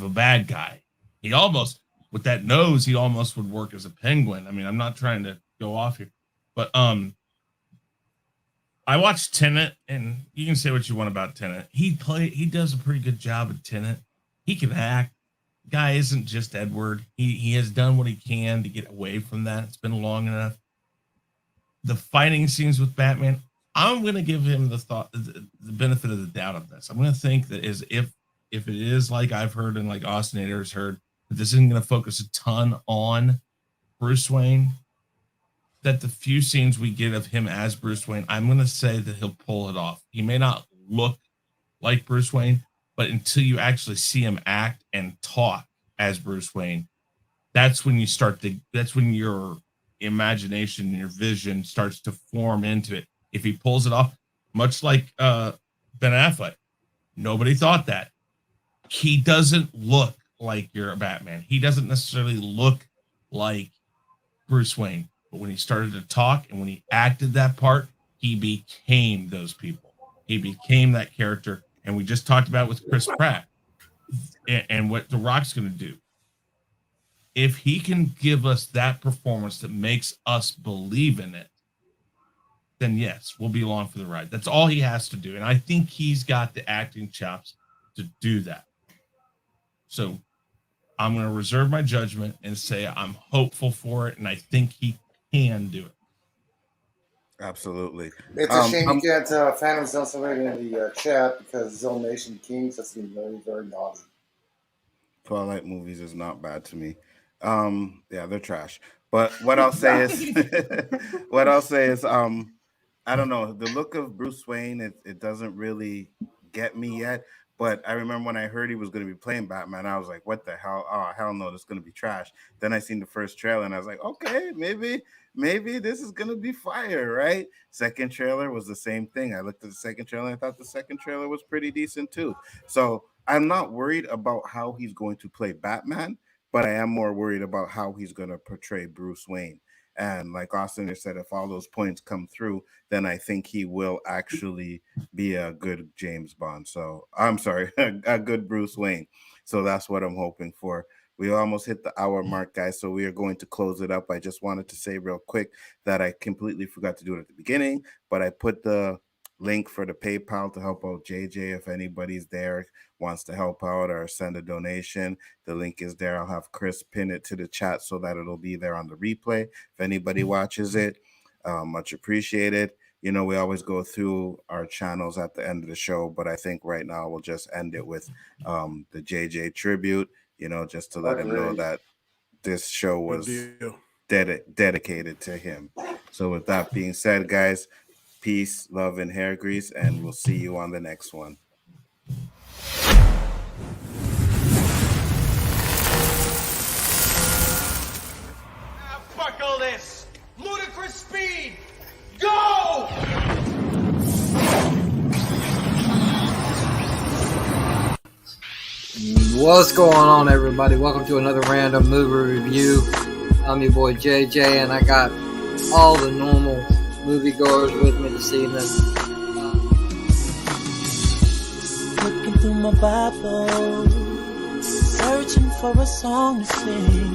bad guy. He almost, with that nose, he almost would work as a penguin. I mean, I'm not trying to go off here, but I watched Tenet, and you can say what you want about Tenet. He does a pretty good job at Tenet. He can act. Guy isn't just Edward. He has done what he can to get away from that. It's been long enough. The fighting scenes with Batman, I'm going to give him the benefit of the doubt of this. I'm going to think that if it is like I've heard and like Austinator has heard, that this isn't going to focus a ton on Bruce Wayne, that the few scenes we get of him as Bruce Wayne, I'm going to say that he'll pull it off. He may not look like Bruce Wayne, but until you actually see him act and talk as Bruce Wayne, that's when your imagination and your vision starts to form into it. If he pulls it off, much like Ben Affleck, nobody thought that. He doesn't look like you're a Batman. He doesn't necessarily look like Bruce Wayne. But when he started to talk and when he acted that part, he became those people. He became that character. And we just talked about it with Chris Pratt and what The Rock's going to do. If he can give us that performance that makes us believe in it, then yes, we'll be along for the ride. That's all he has to do. And I think he's got the acting chops to do that. So I'm going to reserve my judgment and say I'm hopeful for it, and I think he can do it. Absolutely. It's a shame you can't Phantom Zone somebody in the chat because Zone Nation Kings, that's been very, very naughty. Twilight movies is not bad to me. Yeah, they're trash. But what I'll say is, I don't know. The look of Bruce Wayne, it doesn't really get me yet. But I remember when I heard he was going to be playing Batman, I was like, what the hell? Oh, hell no, this is going to be trash. Then I seen the first trailer, and I was like, okay, maybe this is going to be fire, right? Second trailer was the same thing. I looked at the second trailer, and I thought the second trailer was pretty decent too. So I'm not worried about how he's going to play Batman, but I am more worried about how he's going to portray Bruce Wayne. And like Austin has said, if all those points come through, then I think he will actually be a good James Bond. So I'm sorry, a good Bruce Wayne. So that's what I'm hoping for. We almost hit the hour mark, guys, so we are going to close it up. I just wanted to say real quick that I completely forgot to do it at the beginning, but I put the link for the PayPal to help out JJ. If anybody's there wants to help out or send a donation, the link is there. I'll have Chris pin it to the chat so that it'll be there on the replay if anybody watches it. Much appreciated. You know, we always go through our channels at the end of the show, but I think right now we'll just end it with the JJ tribute, you know, just to let him know that this show was dedicated to him. So with that being said, guys, peace, love, and hair grease, and we'll see you on the next one. Now buckle this. Ludicrous speed. Go! What's going on, everybody? Welcome to another random movie review. I'm your boy JJ, and I got all the normal moviegoers with me this evening. Looking through my Bible, searching for a song to sing.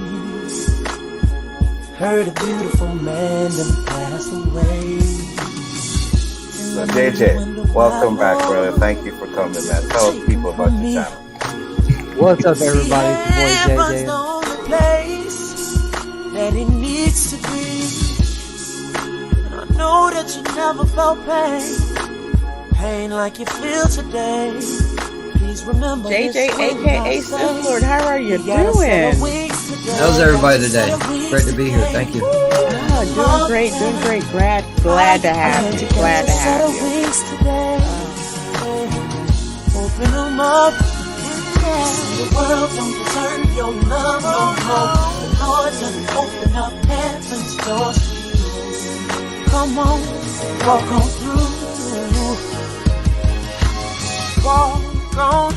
Heard a beautiful man that passed away. So JJ, welcome back, brother. Thank you for coming, man. Tell people about your channel. What's up, everybody? It's your boy JJ. The only place that it needs to be. And I know that you never felt pain like you feel today. Please remember JJ A.K.A Sithlord, how are you doing? How's everybody today? Great to be here. Thank you. Doing great. Glad to have you. Glad to have you. Open them up. The world don't deserve your love no more. The Lord doesn't open up heaven's doors for you. Come on, walk on through. Walk on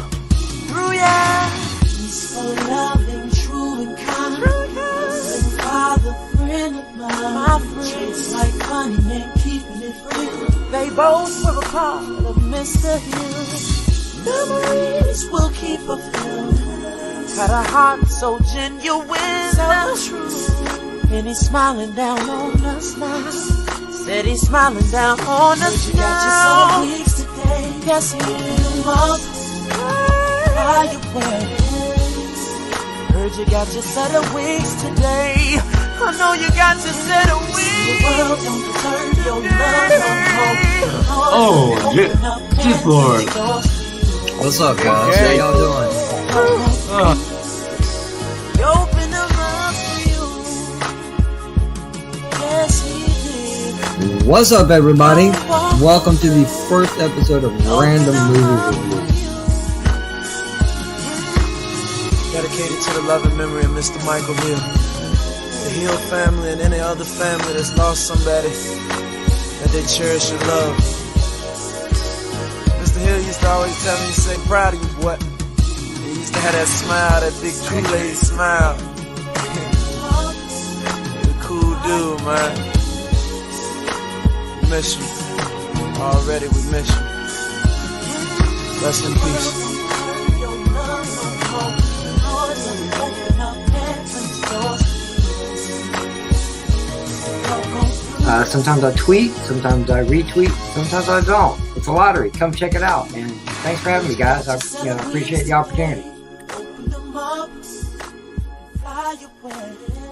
through, yeah. He's so loving, true and kind. And Father, friend of mine. My friends like honey and keeping it real. They both were a part of Mr. Hill. Memories will keep her filled. Had a heart so genuine, so true. And he's smiling down on us now. Said he's smiling down on us now. Got your son weeks today. Yes, he is. Why you waiting? Heard you got your set of wings today. I know you got your set of wings. The world don't deserve your love no more. Sithlord. What's up, guys? How y'all doing? You open them up for you. Yes, he did. What's up, everybody? Welcome to the first episode of Random Movie Review. Dedicated to the love and memory of Mr. Michael Hill, the Hill family, and any other family that's lost somebody that they cherish and love. Mr. Hill used to always tell me, say, proud of you, boy. He used to have that smile, that big Kool-Aid smile. The cool dude, man. We miss you. Already we miss you. Rest in peace. Sometimes I tweet, sometimes I retweet, sometimes I don't. It's a lottery. Come check it out. And thanks for having me, guys. I appreciate the opportunity. Open them up, fly away.